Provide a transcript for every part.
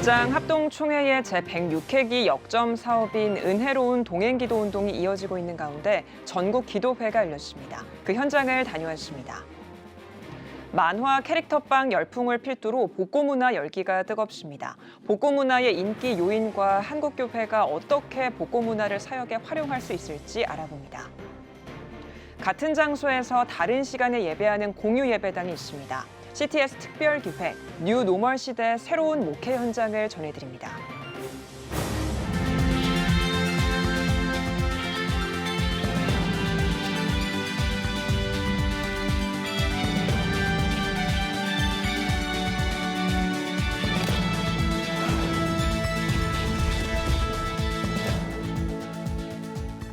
예장 합동총회의 제106회기 역점 사업인 은혜로운 동행기도 운동이 이어지고 있는 가운데 전국 기도회가 열렸습니다. 그 현장을 다녀왔습니다. 만화 캐릭터빵 열풍을 필두로 복고문화 열기가 뜨겁습니다. 복고문화의 인기 요인과 한국교회가 어떻게 복고문화를 사역에 활용할 수 있을지 알아봅니다. 같은 장소에서 다른 시간에 예배하는 공유 예배당이 있습니다. CTS 특별기획, 뉴 노멀 시대 새로운 목회 현장을 전해드립니다.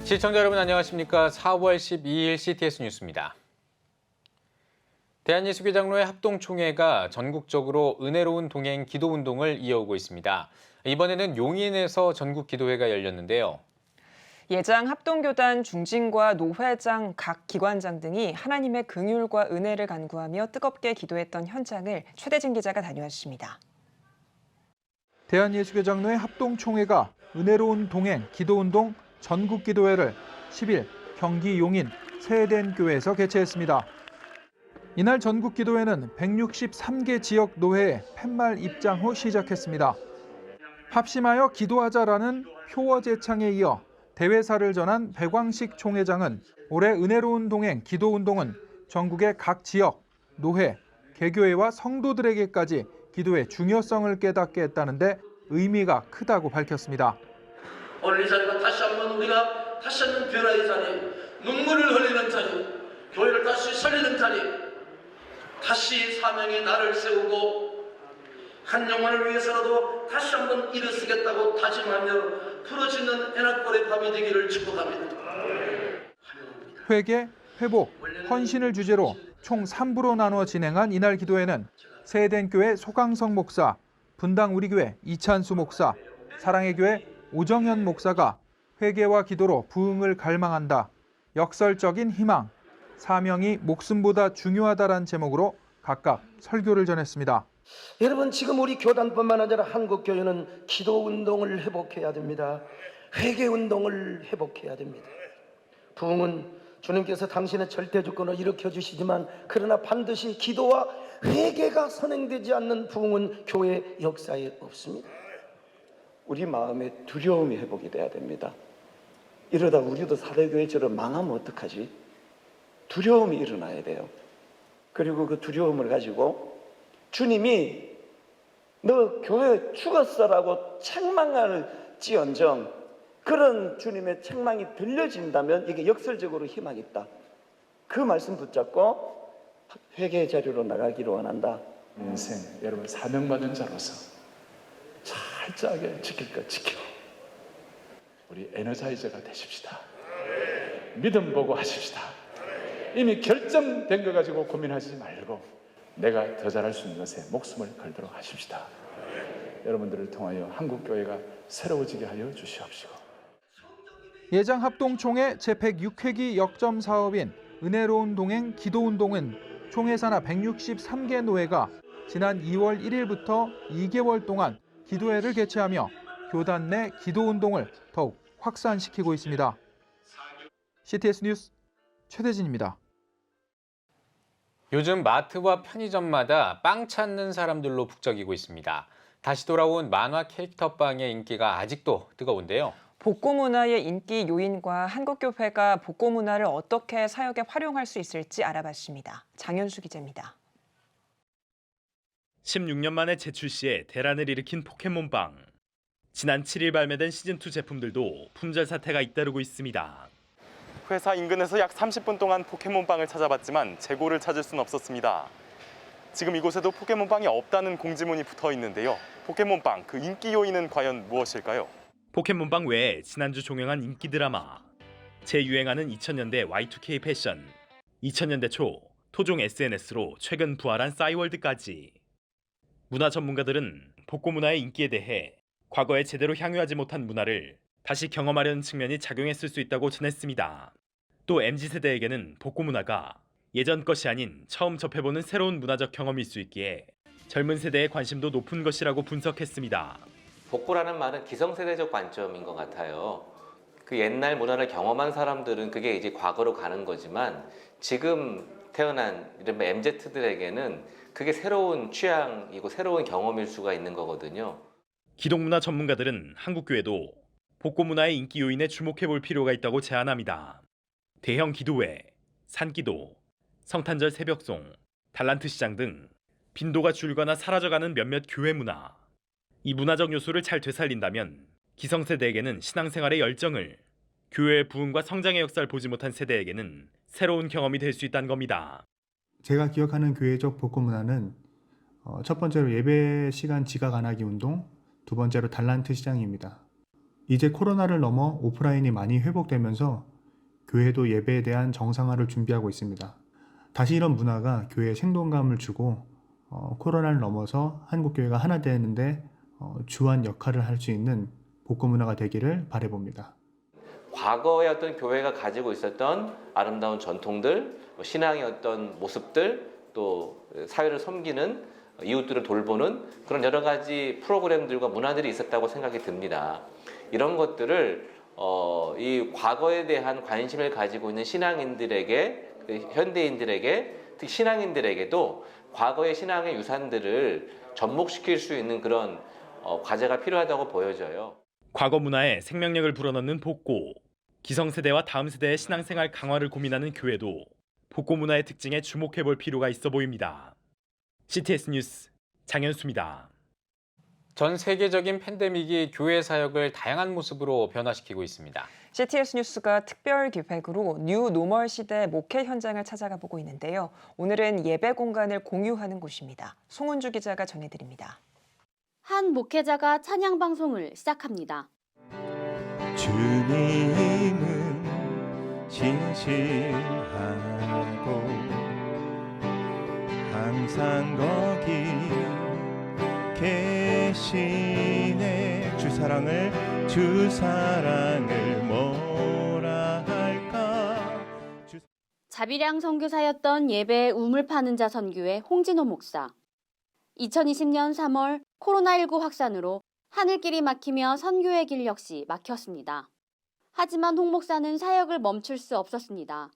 시청자 여러분 안녕하십니까? 4월 12일 CTS 뉴스입니다. 대한예수교장로회 합동총회가 전국적으로 은혜로운 동행 기도운동을 이어오고 있습니다. 이번에는 용인에서 전국 기도회가 열렸는데요. 예장 합동교단 중진과 노회장 각 기관장 등이 하나님의 긍휼과 은혜를 간구하며 뜨겁게 기도했던 현장을 최대진 기자가 다녀왔습니다. 대한예수교장로회 합동총회가 은혜로운 동행 기도운동 전국기도회를 10일 경기 용인 세덴교회에서 개최했습니다. 이날 전국기도회는 163개 지역 노회의 팻말 입장 후 시작했습니다. 합심하여 기도하자라는 표어 제창에 이어 대회사를 전한 백왕식 총회장은 올해 은혜로운 동행 기도운동은 전국의 각 지역, 노회, 개교회와 성도들에게까지 기도의 중요성을 깨닫게 했다는데 의미가 크다고 밝혔습니다. 오늘 이 자리가 다시 한번 우리가 다시 한번 변화의 자리, 눈물을 흘리는 자리, 교회를 다시 살리는 자리, 다시 사명의 날을 세우고 한 영혼을 위해서라도 다시 한번 일어서겠다고 다짐하며 풀어지는 애낙골의 밤이 되기를 축복합니다. 회개, 회복, 헌신을 주제로 총 3부로 나누어 진행한 이날 기도회는 세덴교회 소강성 목사, 분당 우리교회 이찬수 목사, 사랑의 교회 오정현 목사가 회개와 기도로 부흥을 갈망한다, 역설적인 희망, 사명이 목숨보다 중요하다란 제목으로 각각 설교를 전했습니다. 여러분, 지금 우리 교단뿐만 아니라 한국교회는 기도운동을 회복해야 됩니다. 회개운동을 회복해야 됩니다. 부흥은 주님께서 당신의 절대조건을 일으켜주시지만 그러나 반드시 기도와 회개가 선행되지 않는 부흥은 교회 역사에 없습니다. 우리 마음에 두려움이 회복이 돼야 됩니다. 이러다 우리도 사대교회처럼 망하면 어떡하지? 두려움이 일어나야 돼요. 그리고 그 두려움을 가지고 주님이 너 교회 죽었어라고 책망할지언정 그런 주님의 책망이 들려진다면 이게 역설적으로 희망이 있다. 그 말씀 붙잡고 회개 자리로 나가기를 원한다. 인생 여러분 사명받은 자로서 철저하게 지킬 것 지키고 우리 에너자이저가 되십시다. 믿음 보고 하십시다. 이미 결정된 거 가지고 고민하지 말고 내가 더 잘할 수 있는 것에 목숨을 걸도록 하십시다. 여러분들을 통하여 한국교회가 새로워지게 하여 주시옵시고. 예장 합동총회 제106회기 역점 사업인 은혜로운 동행 기도운동은 총회 산하 163개 노회가 지난 2월 1일부터 2개월 동안 기도회를 개최하며 교단 내 기도운동을 더욱 확산시키고 있습니다. CTS 뉴스 최대진입니다. 요즘 마트와 편의점마다 빵 찾는 사람들로 북적이고 있습니다. 다시 돌아온 만화 캐릭터 빵의 인기가 아직도 뜨거운데요. 복고문화의 인기 요인과 한국교회가 복고문화를 어떻게 사역에 활용할 수 있을지 알아봤습니다. 장현수 기자입니다. 16년 만에 재출시에 대란을 일으킨 포켓몬빵. 지난 7일 발매된 시즌2 제품들도 품절 사태가 잇따르고 있습니다. 회사 인근에서 약 30분 동안 포켓몬빵을 찾아봤지만 재고를 찾을 수는 없었습니다. 지금 이곳에도 포켓몬빵이 없다는 공지문이 붙어 있는데요. 포켓몬빵, 그 인기 요인은 과연 무엇일까요? 포켓몬빵 외에 지난주 종영한 인기 드라마, 재유행하는 2000년대 Y2K 패션, 2000년대 초 토종 SNS로 최근 부활한 싸이월드까지. 문화 전문가들은 복고문화의 인기에 대해 과거에 제대로 향유하지 못한 문화를 다시 경험하려는 측면이 작용했을 수 있다고 전했습니다. 또 MZ세대에게는 복고문화가 예전 것이 아닌 처음 접해보는 새로운 문화적 경험일 수 있기에 젊은 세대의 관심도 높은 것이라고 분석했습니다. 복고라는 말은 기성세대적 관점인 것 같아요. 그 옛날 문화를 경험한 사람들은 그게 이제 과거로 가는 거지만 지금 태어난 이른바 MZ들에게는 그게 새로운 취향이고 새로운 경험일 수가 있는 거거든요. 기독문화 전문가들은 한국교회도 복고 문화의 인기 요인에 주목해볼 필요가 있다고 제안합니다. 대형 기도회, 산기도, 성탄절 새벽송, 달란트 시장 등 빈도가 줄거나 사라져가는 몇몇 교회 문화. 이 문화적 요소를 잘 되살린다면 기성세대에게는 신앙생활의 열정을, 교회의 부흥과 성장의 역사를 보지 못한 세대에게는 새로운 경험이 될 수 있다는 겁니다. 제가 기억하는 교회적 복고 문화는 첫 번째로 예배 시간 지각 안 하기 운동, 두 번째로 달란트 시장입니다. 이제 코로나를 넘어 오프라인이 많이 회복되면서 교회도 예배에 대한 정상화를 준비하고 있습니다. 다시 이런 문화가 교회에 생동감을 주고 코로나를 넘어서 한국교회가 하나 되는데 주한 역할을 할 수 있는 복고 문화가 되기를 바라봅니다. 과거의 어떤 교회가 가지고 있었던 아름다운 전통들, 신앙의 어떤 모습들, 또 사회를 섬기는 이웃들을 돌보는 그런 여러 가지 프로그램들과 문화들이 있었다고 생각이 듭니다. 이런 것들을 이 과거에 대한 관심을 가지고 있는 신앙인들에게, 현대인들에게, 특히 신앙인들에게도 과거의 신앙의 유산들을 접목시킬 수 있는 그런 과제가 필요하다고 보여져요. 과거 문화에 생명력을 불어넣는 복고, 기성세대와 다음 세대의 신앙생활 강화를 고민하는 교회도 복고 문화의 특징에 주목해볼 필요가 있어 보입니다. CTS 뉴스 장현수입니다. 전 세계적인 팬데믹이 교회 사역을 다양한 모습으로 변화시키고 있습니다. CTS 뉴스가 특별 기획으로 뉴 노멀 시대 목회 현장을 찾아가 보고 있는데요. 오늘은 예배 공간을 공유하는 곳입니다. 송은주 기자가 전해드립니다. 한 목회자가 찬양 방송을 시작합니다. 주님은 신실하고 항상 거기 계시네. 주 사랑을 뭐라 할까. 자비량 선교사였던 예배에 우물 파는 자 선교회 홍진호 목사. 2020년 3월 코로나19 확산으로 하늘길이 막히며 선교의 길 역시 막혔습니다. 하지만 홍 목사는 사역을 멈출 수 없었습니다.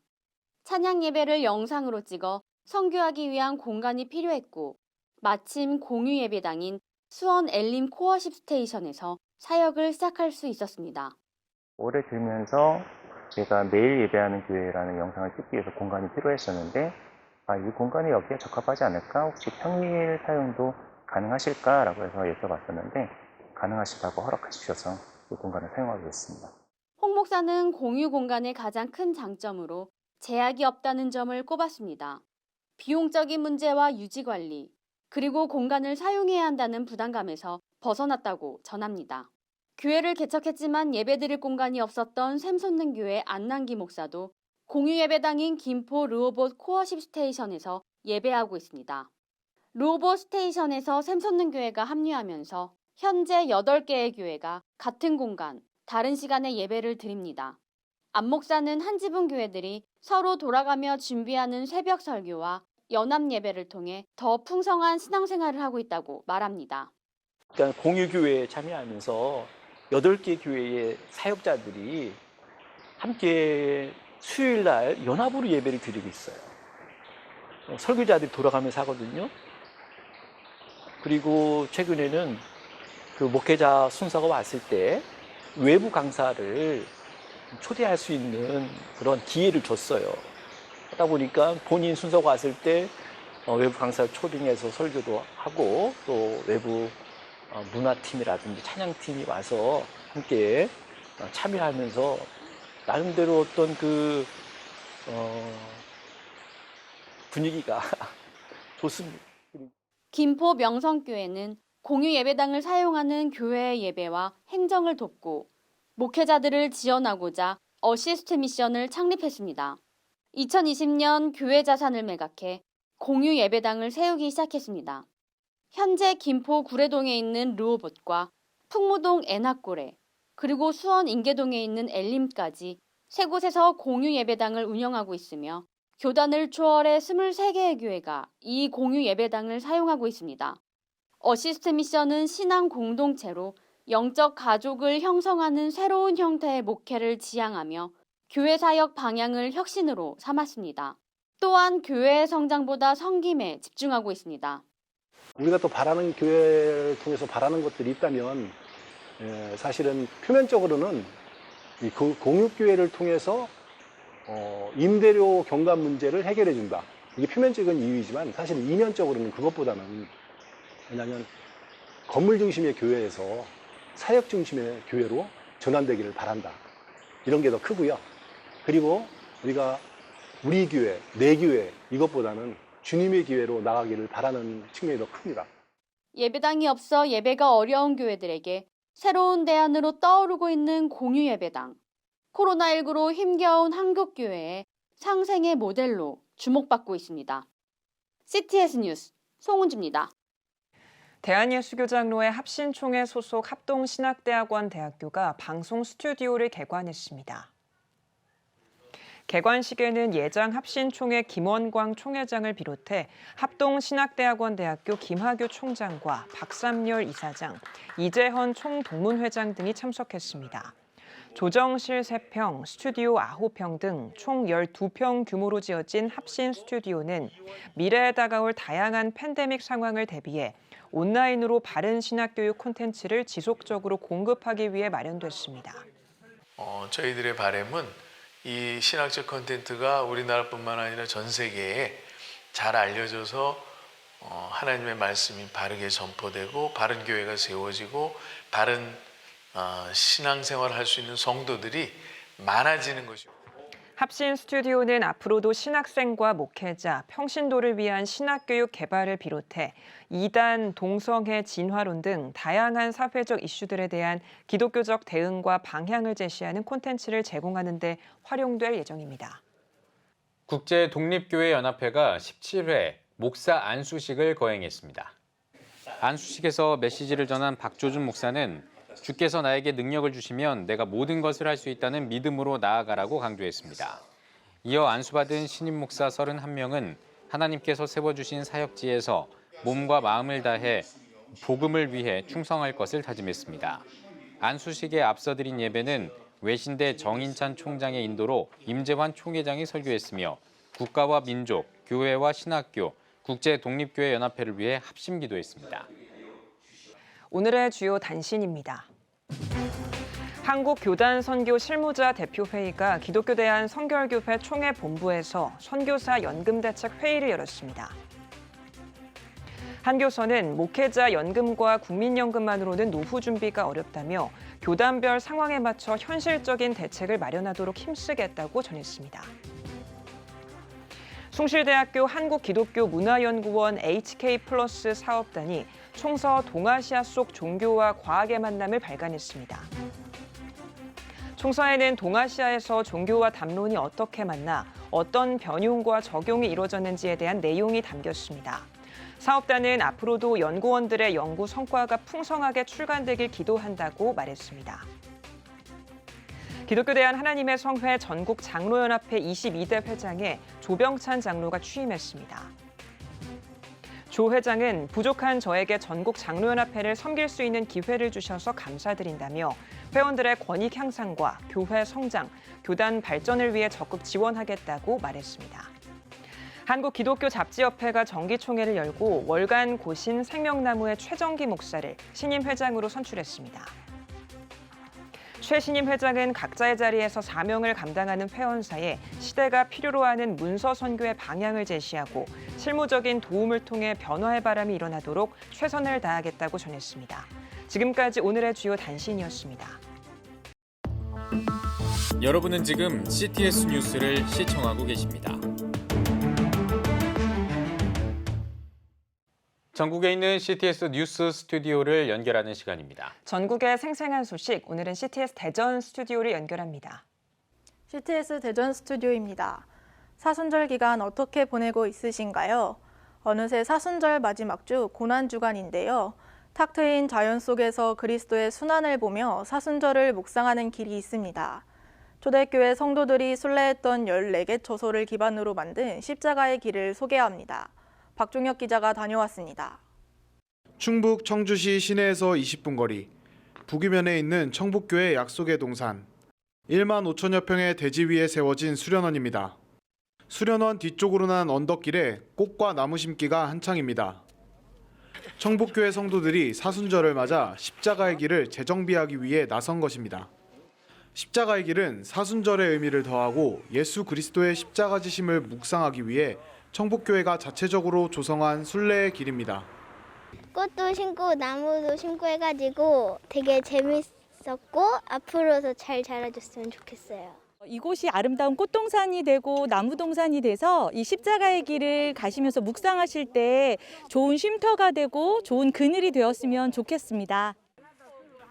찬양 예배를 영상으로 찍어 선교하기 위한 공간이 필요했고 마침 공유 예배당인 수원 엘림 코어십 스테이션에서 사역을 시작할 수 있었습니다. 올해 들면서 제가 매일 예배하는 교회라는 영상을 찍기 위해서 공간이 필요했었는데 이 공간이 여기에 적합하지 않을까? 혹시 평일 사용도 가능하실까라고 해서 여쭤봤었는데 가능하시다고 허락해 주셔서 이 공간을 사용하게 됐습니다. 홍 목사는 공유 공간의 가장 큰 장점으로 제약이 없다는 점을 꼽았습니다. 비용적인 문제와 유지 관리, 그리고 공간을 사용해야 한다는 부담감에서 벗어났다고 전합니다. 교회를 개척했지만 예배드릴 공간이 없었던 샘솟는 교회 안남기 목사도 공유 예배당인 김포 르호봇 코어십 스테이션에서 예배하고 있습니다. 르호봇 스테이션에서 샘솟는 교회가 합류하면서 현재 8개의 교회가 같은 공간, 다른 시간에 예배를 드립니다. 안 목사는 한 지붕 교회들이 서로 돌아가며 준비하는 새벽 설교와 연합 예배를 통해 더 풍성한 신앙생활을 하고 있다고 말합니다. 그러니까 공유교회에 참여하면서 8개 교회의 사역자들이 함께 수요일 날 연합으로 예배를 드리고 있어요. 설교자들이 돌아가면서 하거든요. 그리고 최근에는 그 목회자 순서가 왔을 때 외부 강사를 초대할 수 있는 그런 기회를 줬어요. 하다 보니까 본인 순서가 왔을 때 외부 강사를 초빙해서 설교도 하고 또 외부 문화팀이라든지 찬양팀이 와서 함께 참여하면서 나름대로 어떤 그 분위기가 좋습니다. 김포 명성교회는 공유 예배당을 사용하는 교회의 예배와 행정을 돕고 목회자들을 지원하고자 어시스트 미션을 창립했습니다. 2020년 교회 자산을 매각해 공유 예배당을 세우기 시작했습니다. 현재 김포 구례동에 있는 르호봇과 풍무동 애낙고래, 그리고 수원 인계동에 있는 엘림까지 3곳에서 공유 예배당을 운영하고 있으며 교단을 초월해 23개의 교회가 이 공유 예배당을 사용하고 있습니다. 어시스트 미션은 신앙 공동체로 영적 가족을 형성하는 새로운 형태의 목회를 지향하며 교회 사역 방향을 혁신으로 삼았습니다. 또한 교회의 성장보다 섬김에 집중하고 있습니다. 우리가 또 바라는 교회를 통해서 바라는 것들이 있다면 사실은 표면적으로는 이 공육교회를 통해서 임대료 경감 문제를 해결해 준다. 이게 표면적인 이유이지만 사실 이면적으로는 그것보다는 왜냐하면 건물 중심의 교회에서 사역 중심의 교회로 전환되기를 바란다. 이런 게 더 크고요. 그리고 우리가 우리 교회, 내 교회 이것보다는 주님의 교회로 나가기를 바라는 측면이 더 큽니다. 예배당이 없어 예배가 어려운 교회들에게 새로운 대안으로 떠오르고 있는 공유예배당. 코로나19로 힘겨운 한국교회의 상생의 모델로 주목받고 있습니다. CTS 뉴스 송은주입니다. 대한예수교장로회 합신총회 소속 합동신학대학원 대학교가 방송 스튜디오를 개관했습니다. 개관식에는 예장 합신총회 김원광 총회장을 비롯해 합동신학대학원 대학교 김하교 총장과 박삼열 이사장, 이재헌 총동문회장 등이 참석했습니다. 조정실 3평, 스튜디오 9평 등 총 12평 규모로 지어진 합신 스튜디오는 미래에 다가올 다양한 팬데믹 상황을 대비해 온라인으로 바른 신학교육 콘텐츠를 지속적으로 공급하기 위해 마련됐습니다. 저희들의 바람은 이 신학적 콘텐츠가 우리나라뿐만 아니라 전 세계에 잘 알려져서 하나님의 말씀이 바르게 전포되고 바른 교회가 세워지고 바른 신앙생활을 할 수 있는 성도들이 많아지는 것이고. 합신 스튜디오는 앞으로도 신학생과 목회자, 평신도를 위한 신학교육 개발을 비롯해 이단, 동성애, 진화론 등 다양한 사회적 이슈들에 대한 기독교적 대응과 방향을 제시하는 콘텐츠를 제공하는 데 활용될 예정입니다. 국제독립교회연합회가 17회 목사 안수식을 거행했습니다. 안수식에서 메시지를 전한 박조준 목사는 주께서 나에게 능력을 주시면 내가 모든 것을 할 수 있다는 믿음으로 나아가라고 강조했습니다. 이어 안수받은 신임 목사 31명은 하나님께서 세워주신 사역지에서 몸과 마음을 다해 복음을 위해 충성할 것을 다짐했습니다. 안수식에 앞서 드린 예배는 외신대 정인찬 총장의 인도로 임재환 총회장이 설교했으며 국가와 민족, 교회와 신학교, 국제독립교회연합회를 위해 합심 기도했습니다. 오늘의 주요 단신입니다. 한국교단선교 실무자 대표회의가 기독교대한 성결교회 총회본부에서 선교사 연금대책 회의를 열었습니다. 한교서는 목회자 연금과 국민연금만으로는 노후 준비가 어렵다며 교단별 상황에 맞춰 현실적인 대책을 마련하도록 힘쓰겠다고 전했습니다. 숭실대학교 한국기독교문화연구원 HK+ 사업단이 총서 동아시아 속 종교와 과학의 만남을 발간했습니다. 총서에는 동아시아에서 종교와 담론이 어떻게 만나 어떤 변용과 적용이 이루어졌는지에 대한 내용이 담겼습니다. 사업단은 앞으로도 연구원들의 연구 성과가 풍성하게 출간되길 기도한다고 말했습니다. 기독교대한 하나님의 성회 전국 장로연합회 22대 회장에 조병찬 장로가 취임했습니다. 조 회장은 부족한 저에게 전국 장로연합회를 섬길 수 있는 기회를 주셔서 감사드린다며 회원들의 권익 향상과 교회 성장, 교단 발전을 위해 적극 지원하겠다고 말했습니다. 한국기독교잡지협회가 정기총회를 열고 월간 고신 생명나무의 최정기 목사를 신임 회장으로 선출했습니다. 최 신임 회장은 각자의 자리에서 사명을 감당하는 회원사에 시대가 필요로 하는 문서 선교의 방향을 제시하고 실무적인 도움을 통해 변화의 바람이 일어나도록 최선을 다하겠다고 전했습니다. 지금까지 오늘의 주요 단신이었습니다. 여러분은 지금 CTS 뉴스를 시청하고 계십니다. 전국에 있는 CTS 뉴스 스튜디오를 연결하는 시간입니다. 전국의 생생한 소식, 오늘은 CTS 대전 스튜디오를 연결합니다. CTS 대전 스튜디오입니다. 사순절 기간 어떻게 보내고 있으신가요? 어느새 사순절 마지막 주 고난주간인데요. 탁 트인 자연 속에서 그리스도의 순환을 보며 사순절을 묵상하는 길이 있습니다. 초대교회 성도들이 순례했던 14개 처소를 기반으로 만든 십자가의 길을 소개합니다. 박종혁 기자가 다녀왔습니다. 충북 청주시 시내에서 20분 거리, 북이면에 있는 청북교회 약속의 동산, 1만 5천여 평의 대지 위에 세워진 수련원입니다. 수련원 뒤쪽으로 난 언덕길에 꽃과 나무 심기가 한창입니다. 청북교회 성도들이 사순절을 맞아 십자가의 길을 재정비하기 위해 나선 것입니다. 십자가의 길은 사순절의 의미를 더하고 예수 그리스도의 십자가 지심을 묵상하기 위해 청북교회가 자체적으로 조성한 순례의 길입니다. 꽃도 심고 나무도 심고 해가지고 되게 재밌었고 앞으로도 잘 자라줬으면 좋겠어요. 이곳이 아름다운 꽃동산이 되고 나무동산이 돼서 이 십자가의 길을 가시면서 묵상하실 때 좋은 쉼터가 되고 좋은 그늘이 되었으면 좋겠습니다.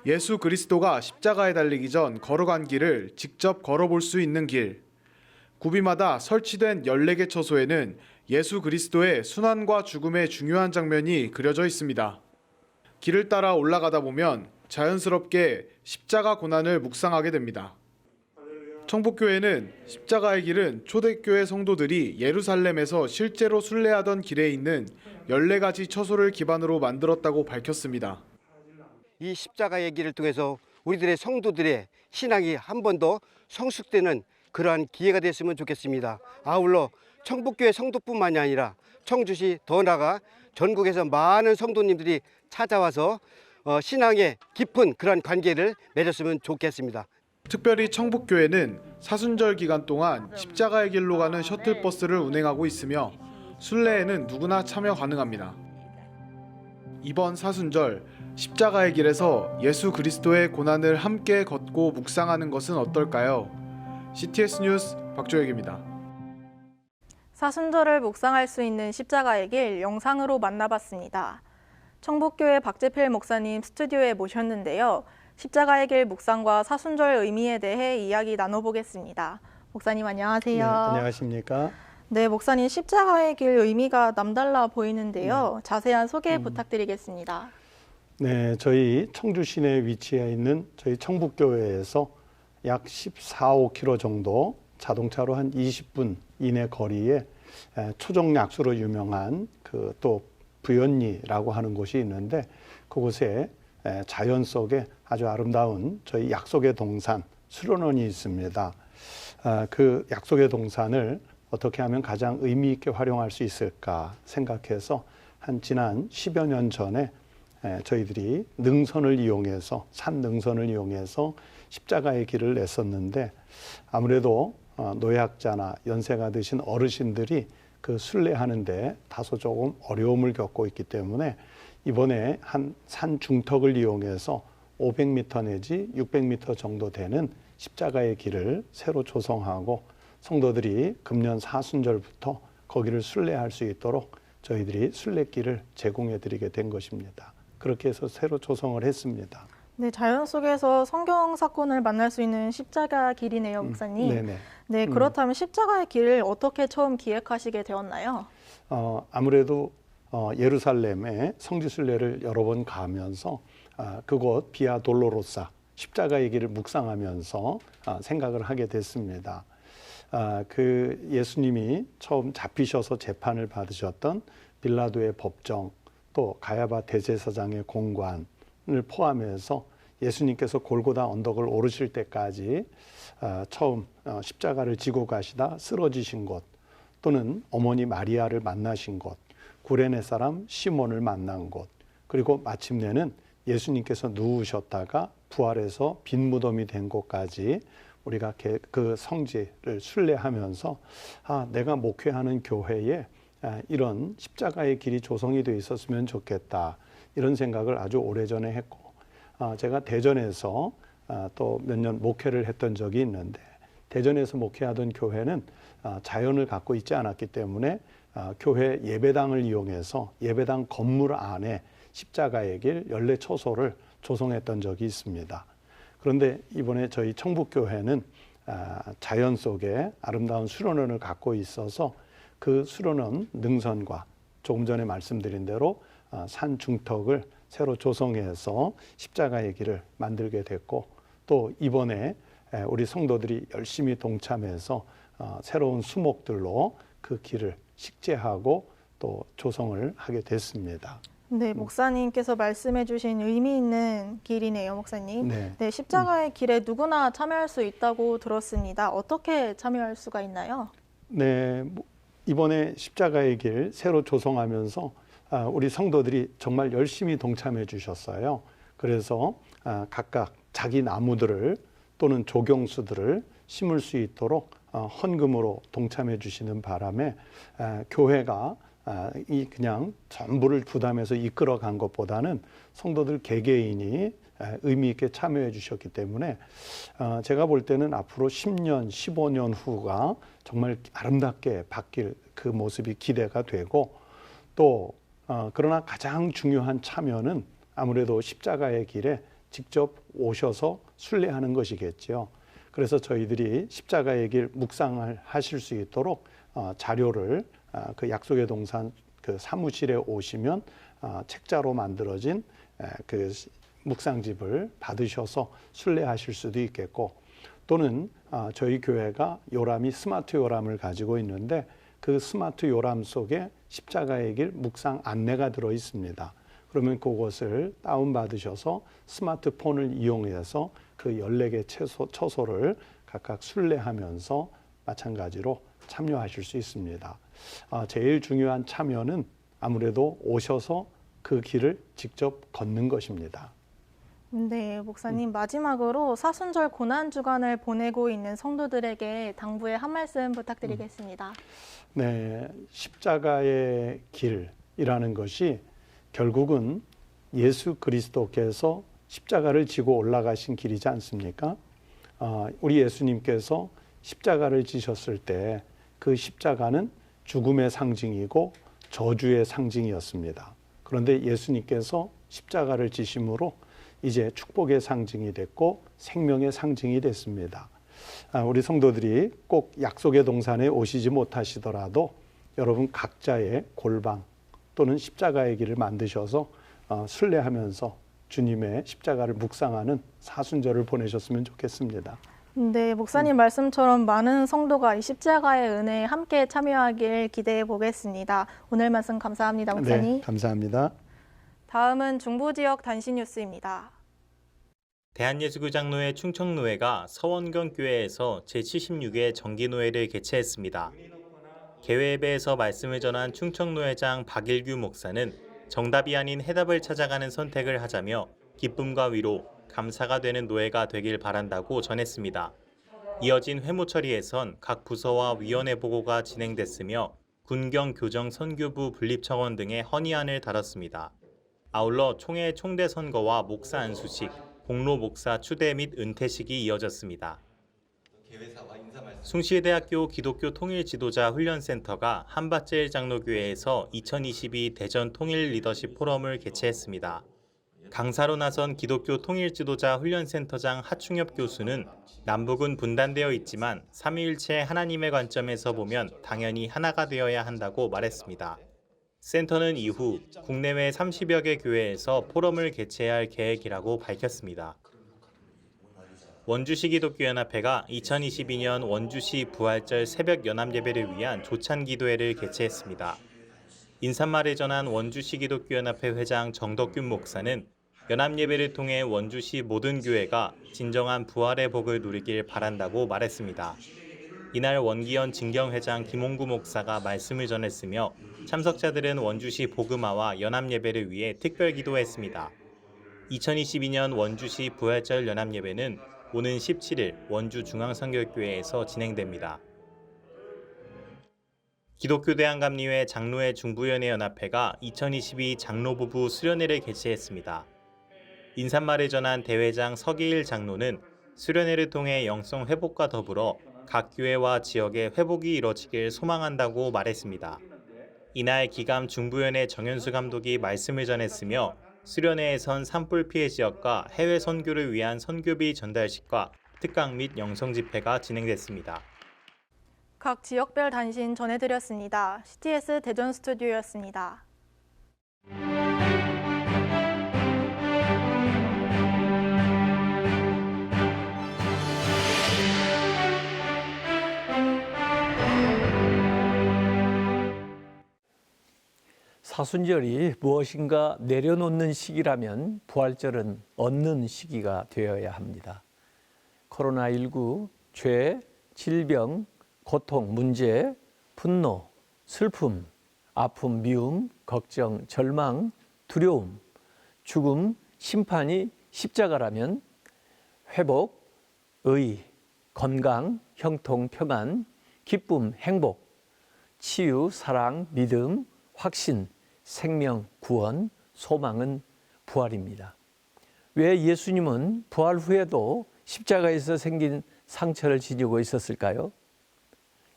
예수 그리스도가 십자가에 달리기 전 걸어간 길을 직접 걸어볼 수 있는 길. 구비마다 설치된 14개 처소에는 예수 그리스도의 순환과 죽음의 중요한 장면이 그려져 있습니다. 길을 따라 올라가다 보면 자연스럽게 십자가 고난을 묵상하게 됩니다. 청북교회는 십자가의 길은 초대교회 성도들이 예루살렘에서 실제로 순례하던 길에 있는 14가지 처소를 기반으로 만들었다고 밝혔습니다. 이 십자가의 길을 통해서 우리들의 성도들의 신앙이 한 번 더 성숙되는 그러한 기회가 됐으면 좋겠습니다. 아울러 청북교회 성도뿐만이 아니라 청주시 더 나아가 전국에서 많은 성도님들이 찾아와서 신앙의 깊은 그런 관계를 맺었으면 좋겠습니다. 특별히 청북교회는 사순절 기간 동안 십자가의 길로 가는 셔틀버스를 운행하고 있으며 순례에는 누구나 참여 가능합니다. 이번 사순절 십자가의 길에서 예수 그리스도의 고난을 함께 걷고 묵상하는 것은 어떨까요? CTS 뉴스 박조혁입니다. 사순절을 묵상할 수 있는 십자가의 길 영상으로 만나봤습니다. 청북교회 박재필 목사님 스튜디오에 모셨는데요. 십자가의 길 묵상과 사순절 의미에 대해 이야기 나눠보겠습니다. 목사님 안녕하세요. 네, 안녕하십니까? 네, 목사님 십자가의 길 의미가 남달라 보이는데요. 자세한 소개 부탁드리겠습니다. 네, 저희 청주 시내에 위치해 있는 저희 청북교회에서 약 14, 5km 정도 자동차로 한 20분 이내 거리에 초정약수로 유명한 그 또 부연리라고 하는 곳이 있는데 그곳에 자연 속에 아주 아름다운 저희 약속의 동산 수련원이 있습니다. 그 약속의 동산을 어떻게 하면 가장 의미 있게 활용할 수 있을까 생각해서 한 지난 10여 년 전에 저희들이 능선을 이용해서 산 능선을 이용해서 십자가의 길을 냈었는데 아무래도 노약자나 연세가 드신 어르신들이 그 순례하는데 다소 조금 어려움을 겪고 있기 때문에 이번에 한 산 중턱을 이용해서 500m 내지 600m 정도 되는 십자가의 길을 새로 조성하고 성도들이 금년 사순절부터 거기를 순례할 수 있도록 저희들이 순례길을 제공해 드리게 된 것입니다. 그렇게 해서 새로 조성을 했습니다. 네, 자연 속에서 성경 사건을 만날 수 있는 십자가 길이네요, 목사님. 네네. 네, 그렇다면 십자가의 길을 어떻게 처음 기획하시게 되었나요? 아무래도 예루살렘에 성지순례를 여러 번 가면서 그곳 비아 돌로로사 십자가의 길을 묵상하면서 생각을 하게 됐습니다. 그 예수님이 처음 잡히셔서 재판을 받으셨던 빌라도의 법정, 또 가야바 대제사장의 공관을 포함해서 예수님께서 골고다 언덕을 오르실 때까지 처음 십자가를 지고 가시다 쓰러지신 곳, 또는 어머니 마리아를 만나신 곳, 구레네 사람 시몬을 만난 곳, 그리고 마침내는 예수님께서 누우셨다가 부활해서 빈 무덤이 된 곳까지 우리가 그 성지를 순례하면서 내가 목회하는 교회에 이런 십자가의 길이 조성이 되어 있었으면 좋겠다, 이런 생각을 아주 오래전에 했고, 제가 대전에서 또 몇 년 목회를 했던 적이 있는데, 대전에서 목회하던 교회는 자연을 갖고 있지 않았기 때문에 교회 예배당을 이용해서 예배당 건물 안에 십자가의 길 14처소를 조성했던 적이 있습니다. 그런데 이번에 저희 청북교회는 자연 속에 아름다운 수련원을 갖고 있어서 그 수련원 능선과 조금 전에 말씀드린 대로 산 중턱을 새로 조성해서 십자가의 길을 만들게 됐고, 또 이번에 우리 성도들이 열심히 동참해서 새로운 수목들로 그 길을 식재하고 또 조성을 하게 됐습니다. 네, 목사님께서 말씀해주신 의미 있는 길이네요, 목사님. 네. 십자가의 길에 누구나 참여할 수 있다고 들었습니다. 어떻게 참여할 수가 있나요? 네, 이번에 십자가의 길 새로 조성하면서 우리 성도들이 정말 열심히 동참해 주셨어요. 그래서 각각 자기 나무들을 또는 조경수들을 심을 수 있도록 헌금으로 동참해 주시는 바람에 교회가 이 그냥 전부를 부담해서 이끌어 간 것보다는 성도들 개개인이 의미 있게 참여해 주셨기 때문에 제가 볼 때는 앞으로 10년, 15년 후가 정말 아름답게 바뀔 그 모습이 기대가 되고 또 그러나 가장 중요한 참여는 아무래도 십자가의 길에 직접 오셔서 순례하는 것이겠죠. 그래서 저희들이 십자가의 길 묵상을 하실 수 있도록 자료를 그 약속의 동산 그 사무실에 오시면 책자로 만들어진 그 묵상집을 받으셔서 순례하실 수도 있겠고 또는 저희 교회가 요람이 스마트 요람을 가지고 있는데 그 스마트 요람 속에 십자가의 길 묵상 안내가 들어 있습니다. 그러면 그것을 다운받으셔서 스마트폰을 이용해서 그 14개 처소를 각각 순례하면서 마찬가지로 참여하실 수 있습니다. 제일 중요한 참여는 아무래도 오셔서 그 길을 직접 걷는 것입니다. 네, 목사님 마지막으로 사순절 고난주간을 보내고 있는 성도들에게 당부의 한 말씀 부탁드리겠습니다. 네, 십자가의 길이라는 것이 결국은 예수 그리스도께서 십자가를 지고 올라가신 길이지 않습니까? 우리 예수님께서 십자가를 지셨을 때 그 십자가는 죽음의 상징이고 저주의 상징이었습니다. 그런데 예수님께서 십자가를 지심으로 이제 축복의 상징이 됐고 생명의 상징이 됐습니다. 우리 성도들이 꼭 약속의 동산에 오시지 못하시더라도 여러분 각자의 골방 또는 십자가의 길을 만드셔서 순례하면서 주님의 십자가를 묵상하는 사순절을 보내셨으면 좋겠습니다. 네, 목사님 말씀처럼 많은 성도가 이 십자가의 은혜에 함께 참여하길 기대해 보겠습니다. 오늘 말씀 감사합니다, 목사님. 네, 감사합니다. 다음은 중부 지역 단신 뉴스입니다. 대한예수교장로회 충청노회가 서원경교회에서 제76회 정기노회를 개최했습니다. 개회 예배에서 말씀을 전한 충청노회장 박일규 목사는 정답이 아닌 해답을 찾아가는 선택을 하자며 기쁨과 위로, 감사가 되는 노회가 되길 바란다고 전했습니다. 이어진 회무 처리에선 각 부서와 위원회 보고가 진행됐으며 군경 교정 선교부 분립청원 등의 헌의안을 다뤘습니다. 아울러 총회 총대 선거와 목사 안수식, 공로 목사 추대 및 은퇴식이 이어졌습니다. 숭실대학교 기독교 통일 지도자 훈련센터가 한밭제일 장로교회에서 2022 대전 통일 리더십 포럼을 개최했습니다. 강사로 나선 기독교 통일 지도자 훈련센터장 하충엽 교수는 남북은 분단되어 있지만 삼위일체 하나님의 관점에서 보면 당연히 하나가 되어야 한다고 말했습니다. 센터는 이후 국내외 30여 개 교회에서 포럼을 개최할 계획이라고 밝혔습니다. 원주시 기독교연합회가 2022년 원주시 부활절 새벽 연합예배를 위한 조찬기도회를 개최했습니다. 인사말을 전한 원주시 기독교연합회 회장 정덕균 목사는 연합예배를 통해 원주시 모든 교회가 진정한 부활의 복을 누리길 바란다고 말했습니다. 이날 원기현 진경회장 김홍구 목사가 말씀을 전했으며 참석자들은 원주시 복음화와 연합예배를 위해 특별 기도했습니다. 2022년 원주시 부활절 연합예배는 오는 17일 원주 중앙선교교회에서 진행됩니다. 기독교대한감리회 장로회 중부연회 연합회가 2022 장로부부 수련회를 개최했습니다. 인사말을 전한 대회장 서기일 장로는 수련회를 통해 영성 회복과 더불어 각 교회와 지역의 회복이 이뤄지길 소망한다고 말했습니다. 이날 기감 중부연회 정현수 감독이 말씀을 전했으며 수련회에선 산불 피해 지역과 해외 선교를 위한 선교비 전달식과 특강 및 영성 집회가 진행됐습니다. 각 지역별 단신 전해드렸습니다. CTS 대전 스튜디오였습니다. 사순절이 무엇인가 내려놓는 시기라면 부활절은 얻는 시기가 되어야 합니다. 코로나19, 죄, 질병, 고통, 문제, 분노, 슬픔, 아픔, 미움, 걱정, 절망, 두려움, 죽음, 심판이 십자가라면 회복, 의, 건강, 형통, 평안, 기쁨, 행복, 치유, 사랑, 믿음, 확신, 생명, 구원, 소망은 부활입니다. 왜 예수님은 부활 후에도 십자가에서 생긴 상처를 지니고 있었을까요?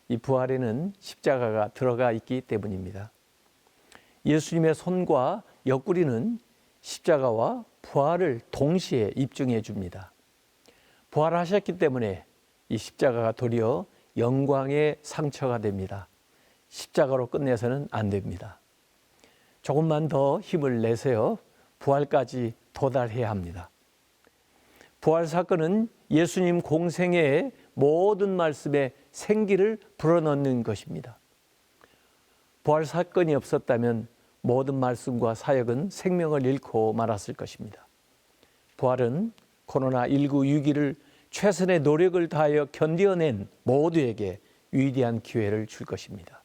이 부활에는 십자가가 들어가 있기 때문입니다. 예수님의 손과 옆구리는 십자가와 부활을 동시에 입증해 줍니다. 부활하셨기 때문에 이 십자가가 도리어 영광의 상처가 됩니다. 십자가로 끝내서는 안 됩니다. 조금만 더 힘을 내세요. 부활까지 도달해야 합니다. 부활 사건은 예수님 공생애의 모든 말씀에 생기를 불어넣는 것입니다. 부활 사건이 없었다면 모든 말씀과 사역은 생명을 잃고 말았을 것입니다. 부활은 코로나19 위기를 최선의 노력을 다하여 견뎌낸 모두에게 위대한 기회를 줄 것입니다.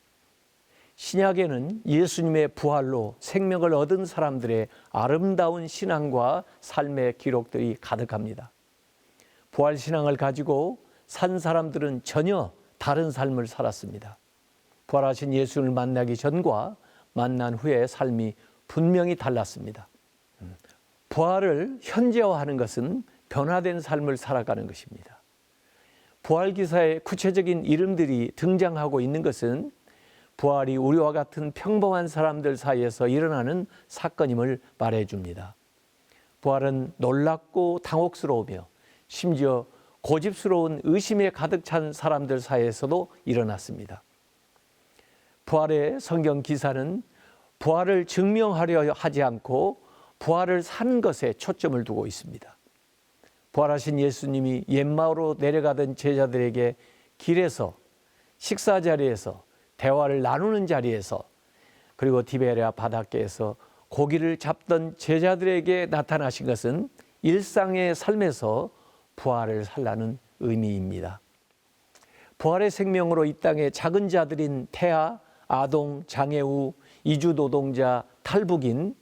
신약에는 예수님의 부활로 생명을 얻은 사람들의 아름다운 신앙과 삶의 기록들이 가득합니다. 부활 신앙을 가지고 산 사람들은 전혀 다른 삶을 살았습니다. 부활하신 예수를 만나기 전과 만난 후의 삶이 분명히 달랐습니다. 부활을 현재화하는 것은 변화된 삶을 살아가는 것입니다. 부활 기사에 구체적인 이름들이 등장하고 있는 것은 부활이 우리와 같은 평범한 사람들 사이에서 일어나는 사건임을 말해줍니다. 부활은 놀랍고 당혹스러우며 심지어 고집스러운 의심에 가득 찬 사람들 사이에서도 일어났습니다. 부활의 성경 기사는 부활을 증명하려 하지 않고 부활을 사는 것에 초점을 두고 있습니다. 부활하신 예수님이 옛마을로 내려가던 제자들에게 길에서, 식사 자리에서, 대화를 나누는 자리에서, 그리고 디베랴 바닷가에서 고기를 잡던 제자들에게 나타나신 것은 일상의 삶에서 부활을 살라는 의미입니다. 부활의 생명으로 이 땅의 작은 자들인 태아, 아동, 장애우, 이주노동자, 탈북인,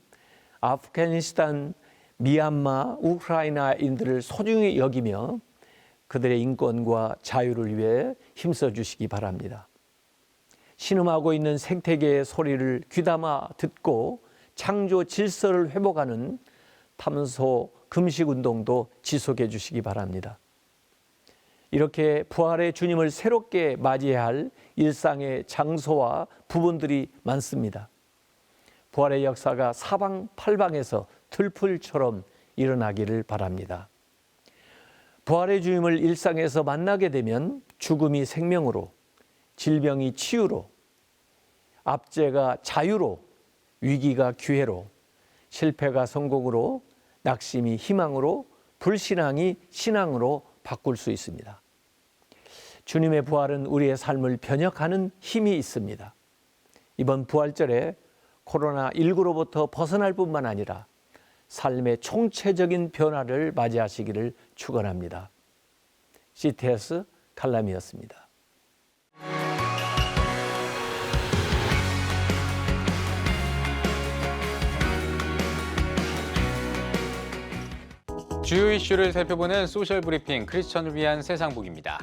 아프가니스탄, 미얀마, 우크라이나인들을 소중히 여기며 그들의 인권과 자유를 위해 힘써 주시기 바랍니다. 신음하고 있는 생태계의 소리를 귀담아 듣고 창조 질서를 회복하는 탐소 금식 운동도 지속해 주시기 바랍니다. 이렇게 부활의 주님을 새롭게 맞이해야 할 일상의 장소와 부분들이 많습니다. 부활의 역사가 사방팔방에서 들풀처럼 일어나기를 바랍니다. 부활의 주님을 일상에서 만나게 되면 죽음이 생명으로, 질병이 치유로, 압제가 자유로, 위기가 기회로, 실패가 성공으로, 낙심이 희망으로, 불신앙이 신앙으로 바꿀 수 있습니다. 주님의 부활은 우리의 삶을 변혁하는 힘이 있습니다. 이번 부활절에 코로나19로부터 벗어날 뿐만 아니라 삶의 총체적인 변화를 맞이하시기를 축원합니다. CTS 칼럼이었습니다. 주요 이슈를 살펴보는 소셜 브리핑 크리스천을 위한 세상복입니다.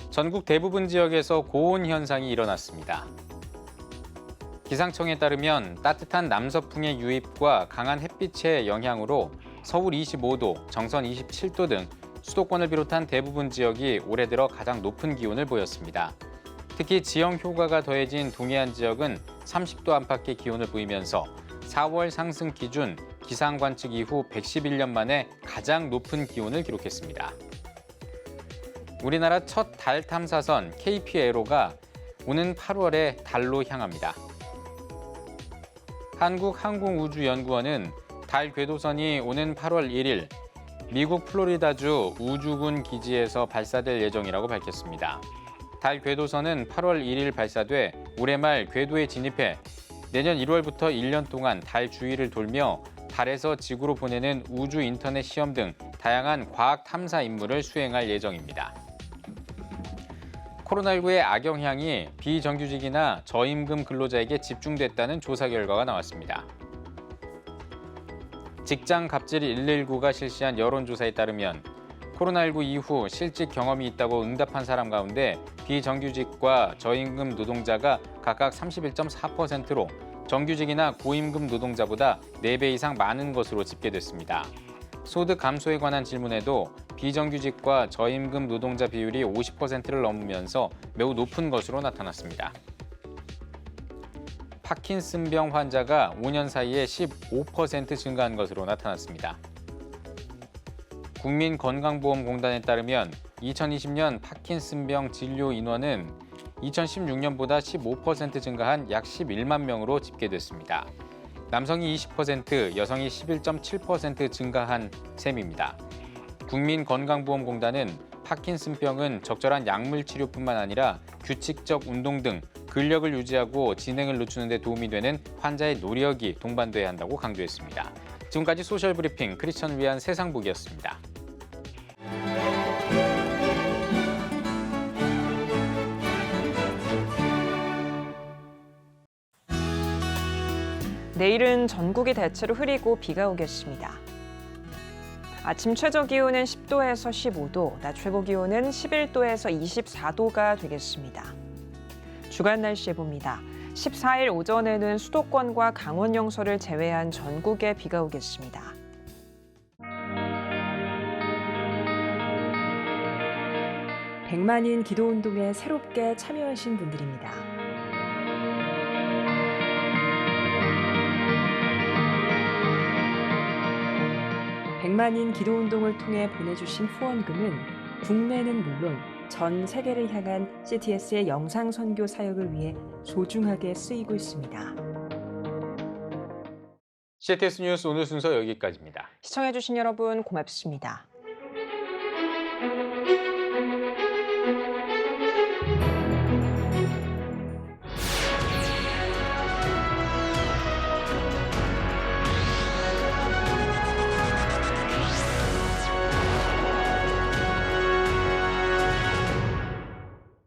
전국 대부분 지역에서 고온 현상이 일어났습니다. 기상청에 따르면 따뜻한 남서풍의 유입과 강한 햇빛의 영향으로 서울 25도, 정선 27도 등 수도권을 비롯한 대부분 지역이 올해 들어 가장 높은 기온을 보였습니다. 특히 지형 효과가 더해진 동해안 지역은 30도 안팎의 기온을 보이면서 4월 상승 기준 기상 관측 이후 111년 만에 가장 높은 기온을 기록했습니다. 우리나라 첫 달 탐사선 KPLO가 오는 8월에 달로 향합니다. 한국항공우주연구원은 달 궤도선이 오는 8월 1일 미국 플로리다주 우주군 기지에서 발사될 예정이라고 밝혔습니다. 달 궤도선은 8월 1일 발사돼 올해 말 궤도에 진입해 내년 1월부터 1년 동안 달 주위를 돌며 달에서 지구로 보내는 우주 인터넷 시험 등 다양한 과학 탐사 임무를 수행할 예정입니다. 코로나19의 악영향이 비정규직이나 저임금 근로자에게 집중됐다는 조사 결과가 나왔습니다. 직장 갑질 119가 실시한 여론조사에 따르면 코로나19 이후 실직 경험이 있다고 응답한 사람 가운데 비정규직과 저임금 노동자가 각각 31.4%로 정규직이나 고임금 노동자보다 4배 이상 많은 것으로 집계됐습니다. 소득 감소에 관한 질문에도 비정규직과 저임금 노동자 비율이 50%를 넘으면서 매우 높은 것으로 나타났습니다. 파킨슨병 환자가 5년 사이에 15% 증가한 것으로 나타났습니다. 국민건강보험공단에 따르면 2020년 파킨슨병 진료 인원은 2016년보다 15% 증가한 약 11만 명으로 집계됐습니다. 남성이 20%, 여성이 11.7% 증가한 셈입니다. 국민건강보험공단은 파킨슨병은 적절한 약물 치료뿐만 아니라 규칙적 운동 등 근력을 유지하고 진행을 늦추는 데 도움이 되는 환자의 노력이 동반돼야 한다고 강조했습니다. 지금까지 소셜브리핑 크리스천을 위한 세상보기였습니다. 내일은 전국이 대체로 흐리고 비가 오겠습니다. 아침 최저 기온은 10도에서 15도, 낮 최고 기온은 11도에서 24도가 되겠습니다. 주간 날씨 봅니다. 14일 오전에는 수도권과 강원 영서를 제외한 전국에 비가 오겠습니다. 백만인 기도운동에 새롭게 참여하신 분들입니다. 백만인 기도운동을 통해 보내주신 후원금은 국내는 물론 전 세계를 향한 CTS의 영상 선교 사역을 위해 소중하게 쓰이고 있습니다. CTS 뉴스 오늘 순서 여기까지입니다. 시청해주신 여러분 고맙습니다.